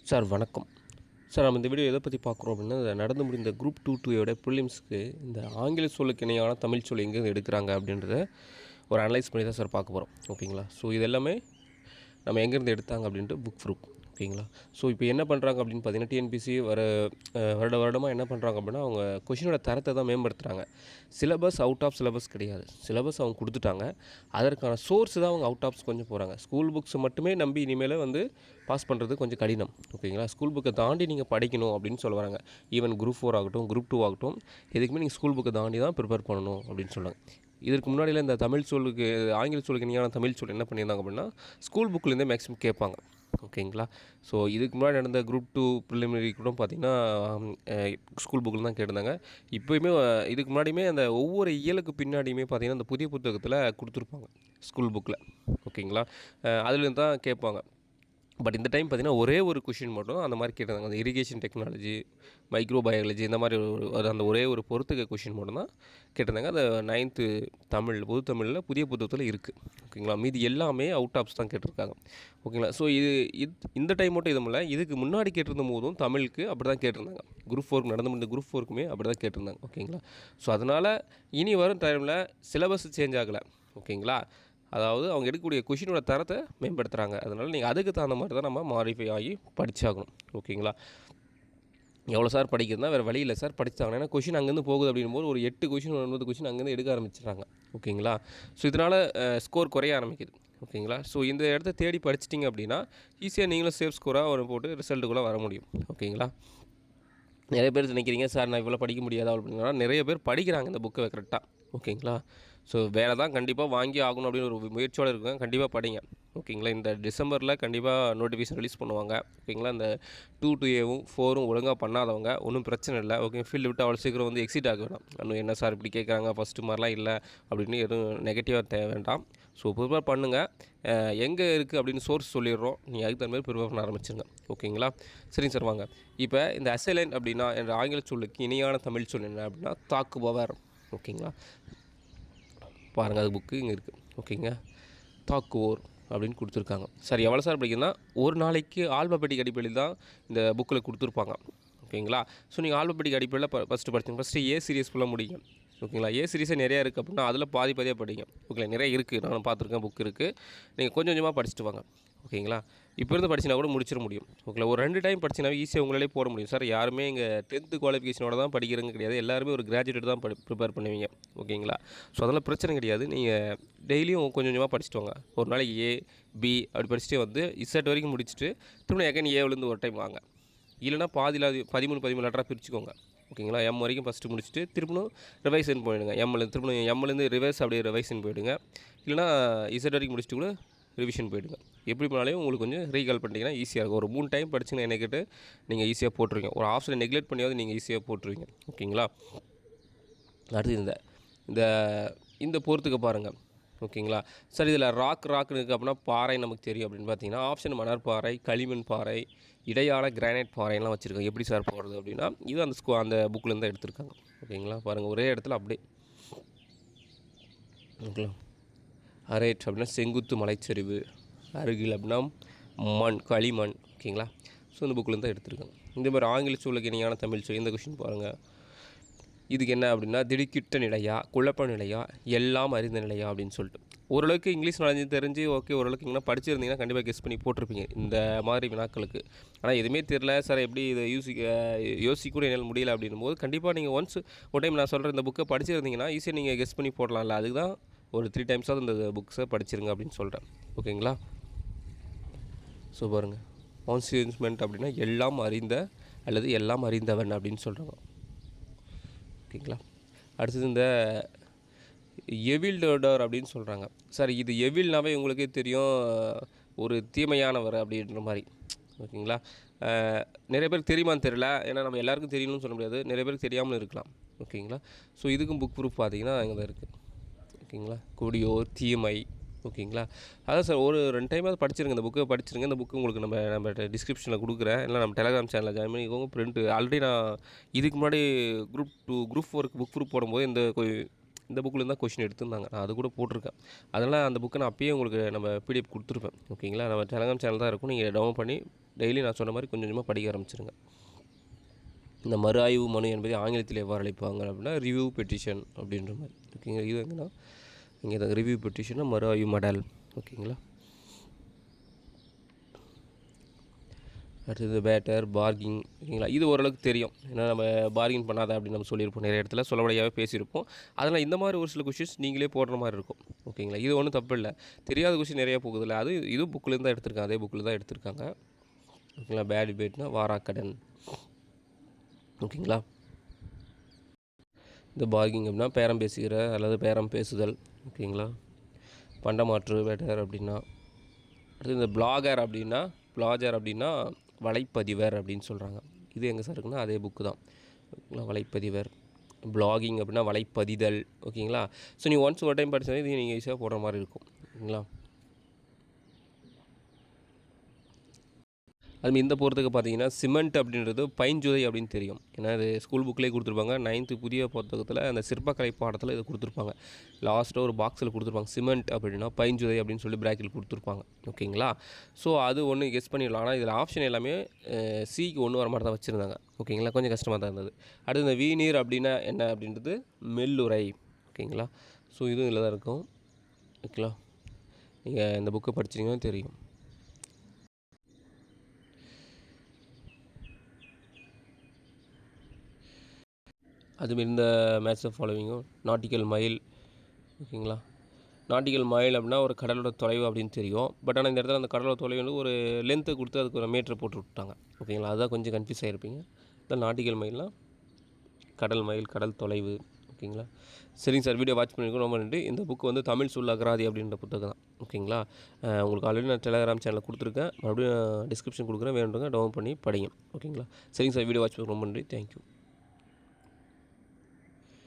Sir வணக்கம். Sir நம்ம இந்த வீடியோ எதை பற்றி பார்க்குறோம் அப்படின்னா, நடந்து முடிந்த குரூப் 2யோட ப்ரிலிம்ஸ்க்கு இந்த ஆங்கில சொல்லுக்கு இணையான தமிழ் சொல் எங்கேருந்து எடுக்கிறாங்க அப்படின்றத ஒரு அனலைஸ் பண்ணி தான் சார் பார்க்க போகிறோம். ஓகேங்களா? ஸோ இது எல்லாமே நம்ம எங்கேருந்து எடுத்தாங்க அப்படின்ட்டு புக் ப்ரூஃப். ஓகேங்களா? ஸோ இப்போ என்ன பண்ணுறாங்க அப்படின்னு பார்த்தீங்கன்னா, டிஎன்பிஎஸ்சி வருடமாக என்ன பண்ணுறாங்க அப்படின்னா, அவங்க கொஷினோட தரத்தை தான் மேம்படுத்துகிறாங்க. சிலபஸ் அவுட் ஆஃப் சிலபஸ் கிடையாது. சிலபஸ் அவங்க கொடுத்துட்டாங்க. அதற்கான சோர்ஸ் தான் அவங்க அவுட் ஆஃப்ஸ் கொஞ்சம் போகிறாங்க. ஸ்கூல் புக்ஸ் மட்டுமே நம்பி இனிமேல் பாஸ் பண்ணுறது கொஞ்சம் கடினம். ஓகேங்களா? ஸ்கூல் புக்கை தாண்டி நீங்கள் படிக்கணும் அப்படின்னு சொல்ல வராங்க. ஈவன் குரூப் 4 ஆகட்டும், குரூப் 2 ஆகட்டும், எதுக்குமே நீங்கள் ஸ்கூல் புக்கை தாண்டி தான் ப்ரிப்பேர் பண்ணணும் அப்படின்னு சொல்கிறாங்க. இதற்கு முன்னாடியில் இந்த தமிழ் சொல்லுக்கு ஆங்கில சொல்லுக்கு இணையான தமிழ் சொல் என்ன பண்ணியிருந்தாங்க அப்படின்னா, ஸ்கூல் புக்கிலேருந்தே மேக்ஸிமம் கேட்பாங்க. ஓகேங்களா? ஸோ இதுக்கு முன்னாடி நடந்த குரூப் 2 ப்ரிலிமினரி கூட பார்த்திங்கன்னா, ஸ்கூல் புக்கில் தான் கேட்டிருந்தாங்க. இப்போயுமே இதுக்கு முன்னாடியுமே அந்த ஒவ்வொரு இயலுக்கு பின்னாடியுமே பார்த்திங்கன்னா, அந்த புதிய புத்தகத்தில் கொடுத்துருப்பாங்க ஸ்கூல் புக்கில். ஓகேங்களா? அதுலேருந்து தான் கேட்பாங்க. பட் இந்த டைம் பார்த்திங்கன்னா, ஒரே ஒரு கொஷின் மட்டும் அந்த மாதிரி கேட்டிருந்தாங்க. அந்த இரிகேஷன் டெக்னாலஜி, மைக்ரோ பயாலஜி இந்த மாதிரி அந்த ஒரே ஒரு பொறுத்துக்க கொஷின் மட்டும் தான் கேட்டிருந்தாங்க. அந்த 9th தமிழ் பொது தமிழில் புதிய புத்தகத்தில் இருக்குது. ஓகேங்களா? மீதி எல்லாமே அவுட் ஆஃப்ஸ் தான் கேட்டிருக்காங்க. ஓகேங்களா? ஸோ இந்த டைம் மட்டும் இது இல்லை. இதுக்கு முன்னாடி கேட்டிருந்த போதும் தமிழுக்கு அப்படி தான் கேட்டிருந்தாங்க. குரூப் 4 நடந்து முடிந்த குரூப் 4க்குமே அப்படி தான் கேட்டிருந்தாங்க. ஓகேங்களா? ஸோ அதனால் இனி வரும் டைமில் சிலபஸ் சேஞ்ச் ஆகலை. ஓகேங்களா? அதாவது அவங்க எடுக்கக்கூடிய கொஷினோட தரத்தை மேம்படுத்துகிறாங்க. அதனால் நீங்கள் அதுக்கு தகுந்த மாதிரி தான் நம்ம மாடிஃபை ஆகி படித்தாகணும். ஓகேங்களா? எவ்வளோ சார் படிக்கிறதுனா வேறு வழி இல்லை சார், படித்தாகணும். ஏன்னா கொஷின் அங்கேருந்து போகுது அப்படிங்கும்போது ஒரு 8 கொஷின் 9 கொஷின் அங்கேருந்து எடுக்க ஆரம்பிச்சிடுறாங்க. ஓகேங்களா? ஸோ இதனால் ஸ்கோர் குறைய ஆரம்பிக்குது. ஓகேங்களா? ஸோ இந்த இடத்த தேடி படிச்சிட்டிங்க அப்படின்னா ஈஸியாக நீங்களும் சேஃப் ஸ்கோராக ஒரு போட்டு ரிசல்ட்டுக்குள்ளே வர முடியும். ஓகேங்களா? நிறைய பேர் நினைக்கிறீங்க சார் நான் இவ்வளோ படிக்க முடியாதா அப்படின்னா, நிறைய பேர் படிக்கிறாங்க இந்த புக்கை கரெக்டாக. ஓகேங்களா? ஸோ வேலை தான் கண்டிப்பாக வாங்கி ஆகணும் அப்படின்னு ஒரு முயற்சியோடு இருக்காங்க. கண்டிப்பாக படிங்க. ஓகேங்களா? இந்த டிசம்பரில் கண்டிப்பாக நோட்டிஃபிகேஷன் ரிலீஸ் பண்ணுவாங்க. ஓகேங்களா? இந்த 2 to Aவும் 4ம் ஒழுங்காக பண்ணாதவங்க ஒன்றும் பிரச்சனை இல்லை. ஓகே, ஃபீல்டு விட்டு அவ்வளோ சீக்கிரம் எக்ஸிட் ஆக வேணாம். இன்னும் என்ன சார் இப்படி கேட்குறாங்க, ஃபஸ்ட்டு மாதிரிலாம் இல்லை அப்படின்னு எதுவும் நெகட்டிவாக தேவை வேண்டாம். ஸோ ப்ரிப்பேர் பண்ணுங்கள். எங்கே இருக்குது அப்படின்னு சோர்ஸ் சொல்லிடுறோம். நீங்கள் அதுக்கு தகுந்த மாதிரி ப்ரிப்பேர் பண்ண ஆரம்பிச்சுங்க. ஓகேங்களா? சரிங்க சார், வாங்க. இப்போ இந்த அசைலைன் அப்படின்னா என்ற ஆங்கில சொல்லுக்கு இணையான தமிழ் சொல் என்ன அப்படின்னா தாக்குபவர். ஓகேங்களா? பாருங்கள், அது புக்கு இங்கே இருக்குது. ஓகேங்க, தாக்குவோர் அப்படின்னு கொடுத்துருக்காங்க. சார் எவ்வளோ சார் படிக்கிறதுனா, ஒரு நாளைக்கு ஆல்பபெட்டிக் அடிப்படையில் தான் இந்த புக்கில் கொடுத்துருப்பாங்க. ஓகேங்களா? ஸோ நீங்கள் ஆல்பபெட்டிக் அடிப்படையில் ஃபஸ்ட்டு படிச்சிங்க. ஃபஸ்ட்டு ஏ சீரியஸ் ஃபுல்லாக முடியும். ஓகேங்களா? ஏ சீரிஸே நிறையா இருக்குது அப்படின்னா அதில் பாதியாக படிங்க. ஓகேங்களா? நிறைய இருக்குது, நானும் பார்த்துருக்கேன், புக் இருக்குது. நீங்கள் கொஞ்சம் கொஞ்சமாக படிச்சுட்டு வாங்க. ஓகேங்களா? இப்போ இருந்து படிச்சினா கூட முடிச்சிட முடியும். ஓகேங்களா? ஒரு 2 டைம் படிச்சினாவே ஈஸியாக உங்களாலே போட முடியும். சார் யாருமே இங்கே 10th குவாலிஃபிகேஷனோட தான் படிக்கிறங்க கிடையாது. எல்லாருமே ஒரு கிராஜுவேட் தான் ப்ரிப்பேர் பண்ணுவீங்க. ஓகேங்களா? ஸோ அதெல்லாம் பிரச்சனை கிடையாது. நீங்கள் டெய்லியும் கொஞ்சம் கொஞ்சமாக படிச்சுட்டு வாங்க. ஒரு நாளைக்கு ஏ, பி அப்படி படிச்சுட்டு இசட் வரைக்கும் முடிச்சுட்டு திரும்ப எகன் ஏவிலேருந்து ஒரு டைம் வாங்க. இல்லைனா பாதியில் 13 லெட்டராக பிரிச்சுக்கோங்க. ஓகேங்களா? எம் வரைக்கும் ஃபஸ்ட்டு முடிச்சுட்டு திரும்பவும் ரிவைசன் போயிடுங்க. எம்லேருந்து ரிவர்ஸ் அப்படியே ரிவைசன் போயிடுங்க. இல்லைனா இசட் வரைக்கும் முடிச்சுட்டு கூட ரிவிஷன் போயிடுங்க. எப்படி போனாலும் உங்களுக்கு கொஞ்சம் ரீகால் பண்ணிட்டீங்கன்னா ஈஸியாக இருக்கும். ஒரு 3 டைம் படிச்சிங்கன்னா என்ன கேட்டு நீங்கள் ஈஸியாக போட்டுருவீங்க. ஒரு ஆப்ஷனை நெக்லெக்ட் பண்ணியாவது நீங்கள் ஈஸியாக போட்டுருவீங்க. ஓகேங்களா? அடுத்து இந்த இந்த போகிறதுக்கு பாருங்கள். ஓகேங்களா? சார் இதில் ராக்குன்னு இருக்குது அப்படின்னா பாறை நமக்கு தெரியும் அப்படின்னு பார்த்தீங்கன்னா, ஆப்ஷன் மணற்பாறை, களிமண் பாறை, இடையாள கிரானைட் பாறைலாம் வச்சுருக்காங்க. எப்படி சார் போடுறது அப்படின்னா, இது அந்த புக்கிலேருந்து தான் எடுத்திருக்காங்க. ஓகேங்களா? பாருங்கள், ஒரே இடத்துல அப்படியே. ஓகேங்களா? அரேட் அப்படின்னா செங்குத்து மலைச்சரிவு, அருகில் அப்படின்னா மண், களிமண். ஓகேங்களா? ஸோ இந்த புக்கிலேருந்து தான் எடுத்திருக்காங்க. இந்த மாதிரி ஆங்கில சொல்லுக்கு இணையான தமிழ் சொல். இந்த கொஷின் பாருங்கள். இதுக்கு என்ன அப்படின்னா, திடுக்கிட்ட நிலையா, குழப்ப நிலையா, எல்லாம் அறிந்த நிலையா அப்படின்னு சொல்லிட்டு ஓரளவுக்கு இங்கிலீஷ் நாலேஜ் தெரிஞ்சு ஓகே, ஓரளவுக்கு இங்கே படிச்சிருந்தீங்கன்னா கண்டிப்பாக கெஸ் பண்ணி போட்டிருப்பீங்க இந்த மாதிரி வினாக்களுக்கு. ஆனால் எதுவுமே தெரியல சார், எப்படி இதை யோசிக்க கூட என்னால் முடியல அப்படின்னும் போது கண்டிப்பாக நீங்கள் ஒரு டைம் நான் சொல்கிற இந்த புக்கை படிச்சிருந்தீங்கன்னா ஈஸியாக நீங்கள் கெஸ் பண்ணி போடலாம்ல. அதுக்கு தான் ஒரு 3 டைம்ஸாவது இந்த புக்ஸை படிச்சிருங்க அப்படின்னு சொல்கிறேன். ஓகேங்களா? ஸோ பாருங்கள், கான்ஸ்டியூன்ஸ்மெண்ட் அப்படின்னா எல்லாம் அறிந்த அல்லது எல்லாம் அறிந்தவன் அப்படின்னு சொல்கிறாங்க. ஓகேங்களா? அடுத்தது இந்த எவில்டர் அப்படின்னு சொல்கிறாங்க. சார் இது எவில்னாவே உங்களுக்கே தெரியும், ஒரு தீமையானவர் அப்படின்ற மாதிரி. ஓகேங்களா? நிறைய பேருக்கு தெரியுமான்னு தெரியல. ஏன்னா நம்ம எல்லாருக்கும் தெரியணும்னு சொல்ல முடியாது, நிறைய பேருக்கு தெரியாமல் இருக்கலாம். ஓகேங்களா? ஸோ இதுக்கும் புக் ப்ரூஃப் பார்த்தீங்கன்னா இங்கே தான் இருக்குது. ஓகேங்களா? கொடியோர், தீமை. ஓகேங்களா? அதான் சார், ஒரு 2 டைமாவது படிச்சிருங்க, இந்த புக்கை படிச்சிருங்க. இந்த புக்கு உங்களுக்கு நம்ம டிஸ்கிரிப்ஷனில் கொடுக்குறேன். இல்லை நம்ம டெலகிராம் சேனலில் ஜாயின் பண்ணிக்கோங்க. பிரிண்ட் ஆல்ரெடி நான் இதுக்கு முன்னாடி குரூப் 2 குரூப் 4க்கு புக் ப்ரூஃப் போடும்போது இந்த புக்கில் தான் கொஷின் எடுத்திருந்தாங்க. நான் அது கூட போட்டிருக்கேன். அதனால் அந்த புக்கை நான் அப்பயே உங்களுக்கு நம்ம பிடிஎஃப் கொடுத்துருப்பேன். ஓகேங்களா? நம்ம டெலகிராம் சேனல் தான் இருக்கும், நீங்கள் டவுன்லோட் பண்ணி டெய்லி நான் சொன்ன மாதிரி கொஞ்சம் கொஞ்சமாக படிக்க ஆரம்பிச்சிருங்க. இந்த மறு ஆய்வு மனு என்பதை ஆங்கிலத்தில் எவ்வாறு அழைப்பாங்க அப்படின்னா ரிவ்யூ பெட்டிஷன் அப்படின்ற மாதிரி. ஓகேங்களா, இது எங்கன்னா இங்கே தான் ரிவ்யூ பெட்டிஷன்னா மறு ஆய்வு மடல். ஓகேங்களா, அடுத்தது பேட்டர் பார்கிங். ஓகேங்களா, இது ஓரளவுக்கு தெரியும். ஏன்னா நம்ம பார்கிங் பண்ணாத அப்படின்னு நம்ம சொல்லியிருப்போம், நிறைய இடத்துல சொல்லப்படியாகவே பேசியிருப்போம். அதனால் இந்த மாதிரி ஒரு சில கொஷின்ஸ் நீங்களே போடுற மாதிரி இருக்கும். ஓகேங்களா, இது ஒன்றும் தப்பு இல்லை. தெரியாத கொஷின் நிறையா போகுதில்ல, அது இது புக்கிலேருந்து தான் எடுத்திருக்காங்க, அதே புக்கில் தான் எடுத்திருக்காங்க. ஓகேங்களா, பேட் டிபேட்னா வாராக்கடன். ஓகேங்களா, இந்த பார்கிங் அப்படின்னா பேரம் பேசுகிற அல்லது பேரம் பேசுதல். ஓகேங்களா, பண்டமாற்று பேட்டர் அப்படின்னா. அடுத்து இந்த பிளாகர் அப்படின்னா வலைப்பதிவர் அப்படின்னு சொல்கிறாங்க. இது எங்கே சார் இருக்குன்னா அதே புக்கு தான். ஓகேங்களா, வலைப்பதிவர். பிளாகிங் அப்படின்னா வலைப்பதிதல். ஓகேங்களா, ஸோ நீங்கள் ஒன்ஸ் ஒரு டைம் படித்தாலே இது நீங்கள் ஈஸியாக போடுற மாதிரி இருக்கும். ஓகேங்களா, அதுமாதிரி இந்த போகிறதுக்கு பார்த்தீங்கன்னா சிமெண்ட் அப்படின்றது பைஞ்சுதை அப்படின்னு தெரியும். ஏன்னா இது ஸ்கூல் புக்லேயே கொடுத்துருப்பாங்க. 9th புதிய புத்தகத்தில் அந்த சிற்பக்கலை பாடத்தில் இதை கொடுத்துருப்பாங்க. லாஸ்ட்டாக ஒரு பாக்ஸில் கொடுத்துருப்பாங்க. சிமெண்ட் அப்படின்னா பைஞ்சுதை அப்படின்னு சொல்லி பிராக்கெட் கொடுத்துருப்பாங்க. ஓகேங்களா, ஸோ அது ஒன்று கெஸ் பண்ணிடலாம். ஆனால் இதில் ஆப்ஷன் எல்லாமே சிக்கு ஒன்று வர மாதிரி தான் வச்சுருந்தாங்க. ஓகேங்களா, கொஞ்சம் கஷ்டமாக தான் இருந்தது. அடுத்து இந்த வீநீர் அப்படின்னா என்ன அப்படின்றது மெல்லுரை. ஓகேங்களா, ஸோ இதுவும் இதில் தான் இருக்கும். ஓகேங்களா, நீங்கள் இந்த புக்கை படிச்சிங்கன்னா தெரியும். அதுமாரி இந்த மேட்ச் ஃபாலோவிங்கும் நாட்டிக்கல் மைல். ஓகேங்களா, நாட்டிக்கல் மைல் அப்படின்னா ஒரு கடலோட தொலைவு அப்படின்னு தெரியும். பட் ஆனால் இந்த இடத்துல அந்த கடலோட தொலைவு வந்து ஒரு லென்த்து கொடுத்து அதுக்கு ஒரு மீட்டர் போட்டு விட்டாங்க. ஓகேங்களா, அதுதான் கொஞ்சம் கன்ஃபியூஸ் ஆகிருப்பீங்க. இந்த நாட்டிக்கல் மைல்னால் கடல் மைல், கடல் தொலைவு. ஓகேங்களா, சரிங்க சார், வீடியோ வாட்ச் பண்ணியிருக்கோம், ரொம்ப நன்றி. இந்த புக்கு வந்து தமிழ் சொல் அகராதி அப்படின்ற புத்தகம் தான். ஓகேங்களா, உங்களுக்கு ஆல்ரெடி நான் டெலகிராம் சேனலில் கொடுத்துருக்கேன், மறுபடியும் டிஸ்கிரிப்ஷன் கொடுக்குறேன், வேணுங்க டவுன் பண்ணி படிங்க. ஓகேங்களா, சரிங்க சார், வீடியோ வாட்ச் பண்ணி ரொம்ப நன்றி, தேங்க்யூ.